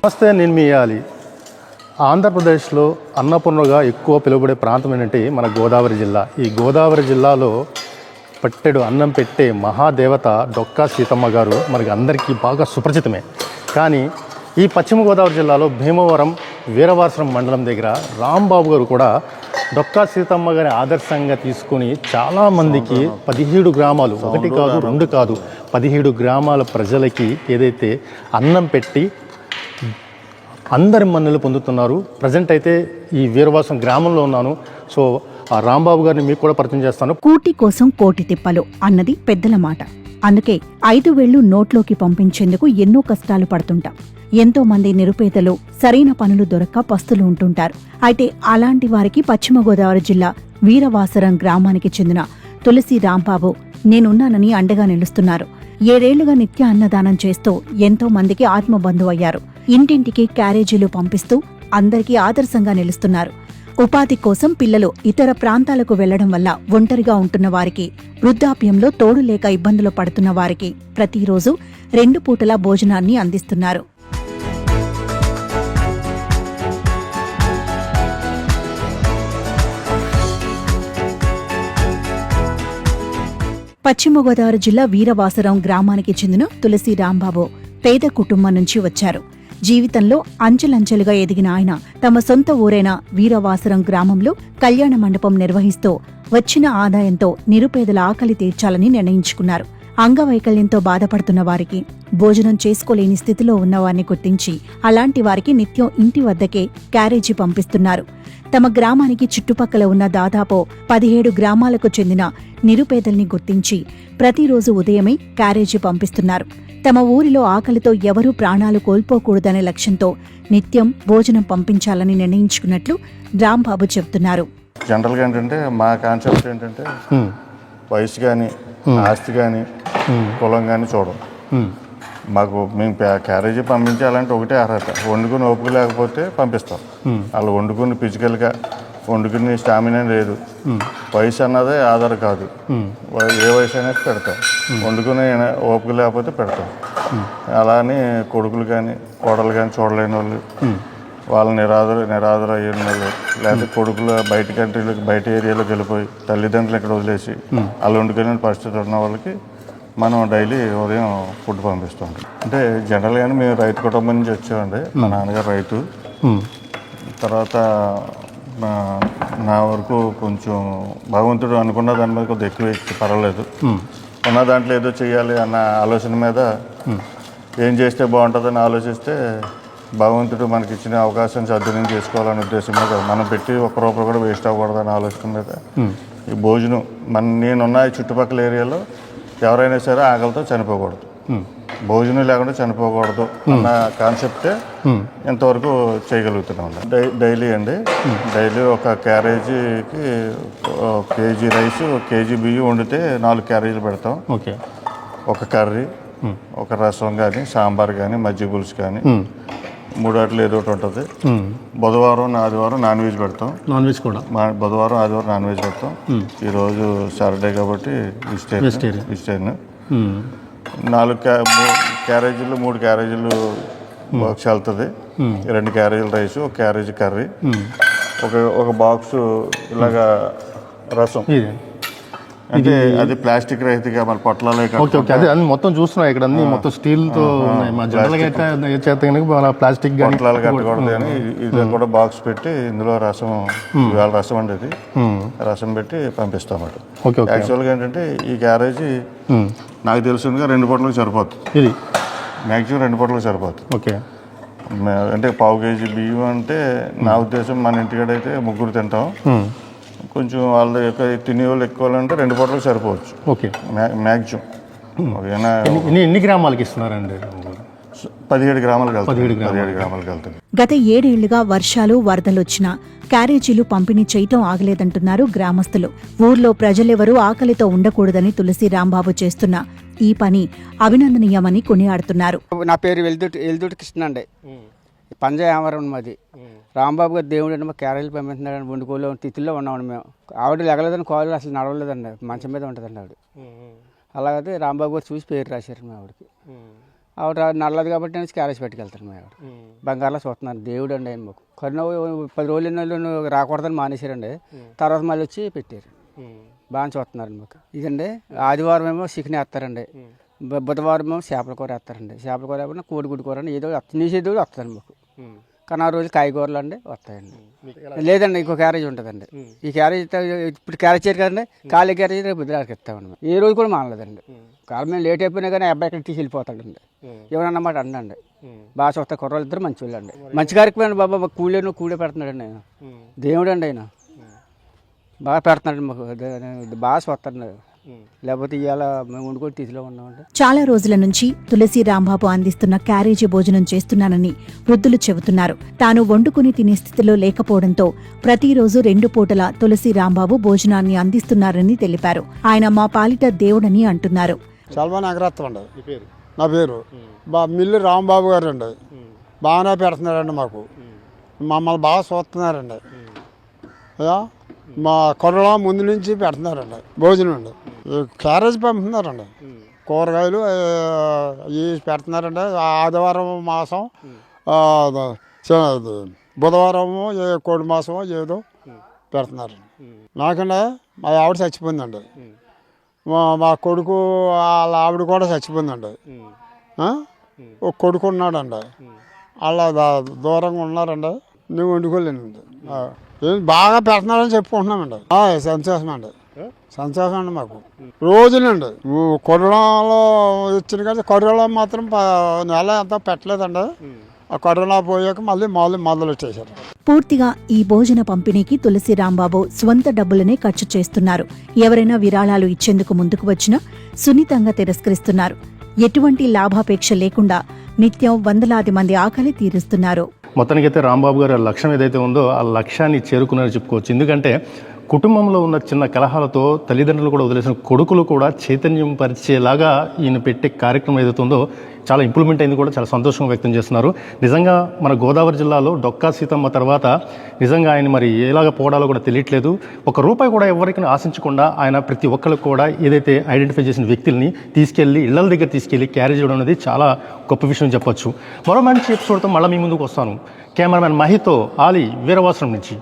నమస్తే, నేను మీ యాలి. ఆంధ్రప్రదేశ్లో అన్నపూర్ణగా ఎక్కువ పిలువబడే ప్రాంతం ఏంటంటే మన గోదావరి జిల్లా. ఈ గోదావరి జిల్లాలో పట్టెడు అన్నం పెట్టే మహాదేవత డొక్కా సీతమ్మ గారు మనకి అందరికీ బాగా సుపరిచితమే. కానీ ఈ పశ్చిమ గోదావరి జిల్లాలో భీమవరం వీరవాసరం మండలం దగ్గర రాంబాబు గారు కూడా డొక్కా సీతమ్మ గారి ఆదర్శంగా తీసుకొని చాలామందికి 17 గ్రామాలు, ఒకటి కాదు రెండు కాదు 17 గ్రామాల ప్రజలకి ఏదైతే అన్నం పెట్టి అందరి మన్నలు పొందుతున్నారు. ప్రజెంట్ అయితే ఈ వీరవాసం గ్రామంలో ఉన్నాను. సో ఆ రాంబాబు గారిని మీకు కూడా పరిచయం చేస్తాను. కూటి కోసం కోటి తిప్పలు అన్నది పెద్దల మాట. అందుకే 5 వేళ్లు నోట్లోకి పంపించేందుకు ఎన్నో కష్టాలు పడుతుంటాం. ఎంతో మంది నిరుపేదలు సరైన పనులు దొరక్క పస్తులు ఉంటుంటారు. అయితే అలాంటి వారికి పశ్చిమ గోదావరి జిల్లా వీరవాసరం గ్రామానికి చెందిన తులసి రాంబాబు నేనున్నానని అండగా నిలుస్తున్నారు. 7 ఏళ్లుగా నిత్య అన్నదానం చేస్తూ ఎంతో మందికి ఆత్మబంధువు అయ్యారు. ఇంటింటికి క్యారేజీలు పంపిస్తూ అందరికీ ఆదర్శంగా నిలుస్తున్నారు. ఉపాధి కోసం పిల్లలు ఇతర ప్రాంతాలకు వెళ్లడం వల్ల ఒంటరిగా ఉంటున్న వారికి, వృద్ధాప్యంలో తోడు లేక ఇబ్బందులు పడుతున్న వారికి ప్రతిరోజు 2 పూటల భోజనాన్ని అందిస్తున్నారు. పశ్చిమ గోదావరి జిల్లా వీరవాసరం గ్రామానికి చెందిన తులసి రాంబాబు పేద కుటుంబం నుంచి వచ్చారు. జీవితంలో అంచెలంచెలుగా ఎదిగిన ఆయన తమ సొంత ఊరైన వీరవాసరం గ్రామంలో కళ్యాణ మండపం నిర్వహిస్తూ వచ్చిన ఆదాయంతో నిరుపేదల ఆకలి తీర్చాలని నిర్ణయించుకున్నారు. అంగవైకల్యంతో బాధపడుతున్న వారికి, భోజనం చేసుకోలేని స్థితిలో ఉన్నవారిని గుర్తించి అలాంటి వారికి నిత్యం ఇంటి వద్దకే క్యారేజీ పంపిస్తున్నారు. తమ గ్రామానికి చుట్టుపక్కల ఉన్న దాదాపు 17 గ్రామాలకు చెందిన నిరుపేదల్ని గుర్తించి ప్రతిరోజు ఉదయమే క్యారేజీ పంపిస్తున్నారు. తమ ఊరిలో ఆకలితో ఎవరూ ప్రాణాలు కోల్పోకూడదనే లక్ష్యంతో నిత్యం భోజనం పంపించాలని నిర్ణయించుకున్నట్లు రాంబాబు చెబుతున్నారు. జనరల్గా ఏంటంటే మా కాన్సెప్ట్ ఏంటంటే వయసు కానీ, ఆస్తి కానీ, కులం కానీ చూడం. మాకు మేము క్యారేజీ పంపించాలంటే ఒకటే అర్హత, వండుకుని ఓపిక లేకపోతే పంపిస్తాం. వాళ్ళు వండుకుని ఫిజికల్గా వండుకుని స్టామినా లేదు, వయసు అన్నదే ఆధార్ కాదు. ఏ వయసు అనేది పెడతాం, వండుకుని ఓపిక లేకపోతే పెడతాం. అలానే కొడుకులు కానీ కోడలు కానీ చూడలేని వాళ్ళు, వాళ్ళు నిరాదర అయిన వాళ్ళు, లేకపోతే కొడుకులు బయట కంట్రీలోకి, బయట ఏరియాలోకి వెళ్ళిపోయి తల్లిదండ్రులు ఇక్కడ వదిలేసి వాళ్ళు వండుకునే పరిస్థితి ఉన్న వాళ్ళకి మనం డైలీ ఉదయం ఫుడ్ పంపిస్తాం. అంటే జనరల్గానే మేము రైతు కుటుంబం నుంచి వచ్చామండి. మా నాన్నగారు రైతు. తర్వాత నా వరకు కొంచెం భగవంతుడు అనుకున్న దాని మీద కొద్దిగా ఎక్కువ ఇచ్చి పర్వాలేదు. ఉన్న దాంట్లో ఏదో చేయాలి అన్న ఆలోచన మీద ఏం చేస్తే బాగుంటుందని ఆలోచిస్తే భగవంతుడు మనకి ఇచ్చిన అవకాశం సద్వినియోగం చేసుకోవాలనే ఉద్దేశం మీద మనం పెట్టి ఒక్క రూపాయి కూడా వేస్ట్ అవ్వకూడదనే ఆలోచన మీద ఈ భోజనం నేనున్న ఈ చుట్టుపక్కల ఏరియాలో ఎవరైనా సరే ఆకలితో చనిపోకూడదు, భోజనం లేకుండా చనిపోకూడదు అన్న కాన్సెప్టే ఇంతవరకు చేయగలుగుతున్నాం. డైలీ ఒక క్యారేజీకి 1 కేజీ రైస్, 1 కేజీ బియ్యం వండితే 4 క్యారేజీలు పెడతాం. ఒక కర్రీ, ఒక రసం కానీ, సాంబార్ కానీ, మజ్జిగ పులుసు కానీ, 3 అట్లు ఏదో ఒకటి ఉంటుంది. బుధవారం ఆదివారం నాన్ వెజ్ పెడతాం. బుధవారం ఆదివారం నాన్ వెజ్ పెడతాం. ఈరోజు సాటర్డే కాబట్టి వెజిటేరియన్. 4 క్యారేజీలు 3 క్యారేజీలు బాక్స్ వెళ్తుంది. 2 క్యారేజీలు రైస్, 1 క్యారేజీ కర్రీ, ఒక బాక్సు ఇలాగా రసం. అంటే అది ప్లాస్టిక్ రహితగా మన పొట్లాలే మొత్తం చూస్తున్నాం ఇక్కడ అన్ని మొత్తం స్టీల్తో ప్లాస్టిక్ పొట్లాలు కట్టకూడదు అని ఇది కూడా బాక్స్ పెట్టి ఇందులో రసం, ఇవాళ రసం అండి, ఇది రసం పెట్టి పంపిస్తామట. యాక్చువల్గా ఏంటంటే ఈ క్యారేజీ నాకు తెలిసిందిగా 2 పూటలకు సరిపోతుంది. ఇది మ్యాక్సిమం 2 పూటలకు సరిపోతుంది. అంటే 1/2 కేజీ బియ్యం అంటే నా ఉద్దేశం మన ఇంటికాడైతే 3 తింటాం. కొంచెం వాళ్ళ యొక్క తినే వాళ్ళు ఎక్కువ అంటే 2 పూటలకు సరిపోవచ్చు. మ్యాక్సిమం ఎన్ని గ్రామాలకి ఇస్తున్నారండి? 17 గ్రామాలకు వెళ్తుంది. గత 7 ఏళ్లుగా వర్షాలు, వరదలొచ్చినా క్యారేజీలు పంపిణీ చేయటం ఆగలేదంటున్నారు గ్రామస్తులు. ఊర్లో ప్రజలెవరూ ఆకలితో ఉండకూడదని తులసి రాంబాబు చేస్తున్న ఈ పని అభినందనీయమని కొనియాడుతున్నారు. నా పేరు ఎల్దుటి కృష్ణ అండి, పంజాయామరం మాది. రాంబాబు గారు దేవుడు అంటే మా క్యారేజీలు పంపిస్తున్నాడు. వండుకోలో తిథుల్లో ఉన్నామండి మేము. ఆవిడ లెగలేదని కాళ్ళు అసలు నడవలేదండి, మంచం మీద ఉంటుందండి ఆవిడ. అలాగైతే రాంబాబు గారు చూసి పేరు రాశారు ఆవిడకి. ఆవిడ నల్లది కాబట్టి నేను క్యారేజ్ పెట్టుకెళ్తాను మా ఆవిడ బంగారులో చూస్తున్నాను దేవుడు అండి ఆయన మాకు కరోనా 10 రోజులు ఎన్నో రాకూడదని మానేశారండి తర్వాత మళ్ళీ వచ్చి పెట్టారు బాగా చూస్తున్నారండి మాకు ఇదండి ఆదివారం ఏమో చికెన్ వేస్తారండి బుధవారం ఏమో చేపల కూర వేస్తారండి చేపల కూర ఏమన్నా కోడిగుడ్డు కూర ఏదో నీసేదో వస్తుందండి మాకు కానీ ఆ రోజు కాయగూరలు అండి వస్తాయండి లేదండి ఇంకో క్యారేజ్ ఉంటుందండి ఈ క్యారేజ్ ఇప్పుడు క్యారేజ్ చేయరు కదండి ఖాళీ క్యారేజ్ రేపు బుధవారికి ఇస్తామండి ఏ రోజు కూడా మానలేదండి కాలం మేము లేట్ అయిపోయినా కానీ అబ్బాయి ఇక్కడ తీసి వెళ్ళిపోతాడండి ఏమన్నమాట అండి బాగా చూస్తా కుర్రోళ్ళు ఇద్దరు మంచి వాళ్ళు అండి మంచి కార్యక్రమం బాబా కూలే పెడుతున్నాడండి ఆయన దేవుడు అండి ఆయన బాగా పెడుతున్నాడు మాకు బాగా చూస్తాడు లేకపోతే ఇవాళ మేము వండుకొని తీసిలో ఉన్నామండి. చాలా రోజుల నుంచి తులసి రాంబాబు అందిస్తున్న క్యారేజీ భోజనం చేస్తున్నానని వృద్ధులు చెబుతున్నారు. తాను వండుకుని తినే స్థితిలో లేకపోవడంతో ప్రతిరోజు 2 పూటల తులసి రాంబాబు భోజనాన్ని అందిస్తున్నారని తెలిపారు. ఆయన మా పాలిట దేవుడని అంటున్నారు. సల్మాన్ అగ్రత్వం అండి నా పేరు. మిల్లి రాంబాబు గారు అండి. బాగానే పెడుతున్నారండి మాకు, మమ్మల్ని బాగా చూస్తున్నారండి. మా కొరలో ముందు నుంచి పెడుతున్నారండి భోజనం అండి. క్యారేజ్ పంపుతున్నారండి, కూరగాయలు ఇవి పెడుతున్నారండి. ఆదివారం మాసం బుధవారము కోడి మాసం ఏదో పెడుతున్నారండి. నాకంటే మా ఆవిడ చచ్చిపోయిందండి, మా కొడుకు వాళ్ళ ఆవిడ కూడా చచ్చిపోయిందండి. ఒక కొడుకు ఉన్నాడండి, అలా దూరంగా ఉన్నారండి. నేను వండుకోలేనండి. బాగా పెడుతున్నారని చెప్పుకుంటున్నామండి. సంతోషం అండి, సంతోషం అండి మాకు రోజునండి. కరోనాలో ఇచ్చిన కానీ కరోనా మాత్రం నెల అంతా పెట్టలేదండి. ఆ కరోనా పోయాక మళ్ళీ మొదలు వచ్చేసారు. పూర్తిగా ఈ భోజన పంపిణీకి తులసి రాంబాబు స్వంత డబ్బులనే ఖర్చు చేస్తున్నారు. ఎవరైనా విరాళాలు ఇచ్చేందుకు ముందుకు వచ్చినా సున్నితంగా తిరస్కరిస్తున్నారు. ఎటువంటి లాభాపేక్ష లేకుండా నిత్యం వందలాది మంది ఆకలి తీరుస్తున్నారు. మొత్తానికైతే రాంబాబు గారి లక్ష్యం ఏదైతే ఉందో ఆ లక్ష్యాన్ని చేరుకున్నారని చెప్పుకోవచ్చు. ఎందుకంటే కుటుంబంలో ఉన్న చిన్న కలహాలతో తల్లిదండ్రులు కూడా వదిలేసిన కొడుకులు కూడా చైతన్యం పరిచేలాగా ఈయన పెట్టే కార్యక్రమం ఏదైతే ఉందో చాలా ఇంప్రూవ్మెంట్ అయింది కూడా చాలా సంతోషంగా వ్యక్తం చేస్తున్నారు. నిజంగా మన గోదావరి జిల్లాలో డొక్కా సీతమ్మ తర్వాత నిజంగా ఆయన మరి ఎలాగ పోవడాలో కూడా తెలియట్లేదు. ₹1 కూడా ఎవరికి ఆశించకుండా ఆయన ప్రతి ఒక్కరికి కూడా ఏదైతే ఐడెంటిఫై చేసిన వ్యక్తుల్ని తీసుకెళ్లి ఇళ్ల దగ్గర తీసుకెళ్లి క్యారేజ్ చేయడం అనేది చాలా గొప్ప విషయం చెప్పొచ్చు. మరో మంచి ఎపిసోడ్తో మళ్ళీ మీ ముందుకు వస్తాను. కెమెరామెన్ మహితో ఆలీ వీరవాసరం నుంచి.